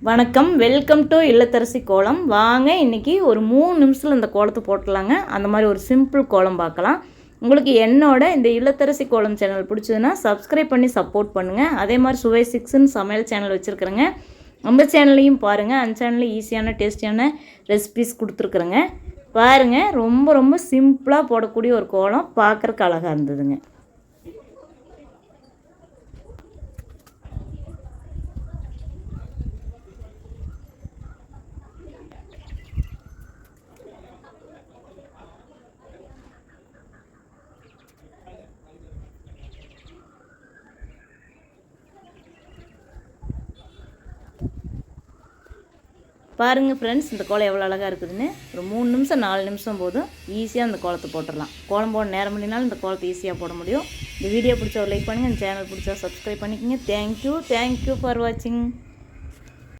வணக்கம், welcome to இல்லத்தரசி கோலம். வாங்க இன்றைக்கி ஒரு 3 நிமிஷத்தில் இந்த கோலத்தை போட்டுடலாங்க. அந்த மாதிரி ஒரு சிம்பிள் கோலம் பார்க்கலாம். உங்களுக்கு என்னோட இந்த இல்லத்தரசி கோலம் சேனல் பிடிச்சதுன்னா சப்ஸ்கிரைப் பண்ணி சப்போர்ட் பண்ணுங்கள். அதே மாதிரி சுவை 6ன்னு சமையல் சேனல் வச்சுருக்குறேங்க. நம்ம சேனல்லையும் பாருங்கள். அந்த சேனலில் ஈஸியான டேஸ்டியான ரெசிபிஸ் கொடுத்துருக்குறேங்க. பாருங்கள், ரொம்ப ரொம்ப சிம்பிளாக போடக்கூடிய ஒரு கோலம், பார்க்குறக்கு அழகாக இருந்ததுங்க. பாருங்கள் ஃப்ரெண்ட்ஸ், இந்த கோலம் எவ்வளோ அழகாக இருக்குதுன்னு. ஒரு 3 நிமிஷம் 4 நிமிஷம் போதும் ஈஸியாக அந்த கோலத்தை போட்டுடலாம். கோலம் போட நேரம் பண்ணினாலும் இந்த கோலத்தை ஈஸியாக போட முடியும். இந்த வீடியோ பிடிச்சா ஒரு லைக் பண்ணுங்கள். இந்த சேனல் பிடிச்சா சப்ஸ்கிரைப் பண்ணிக்கோங்க. தேங்க்யூ ஃபார் வாட்சிங்.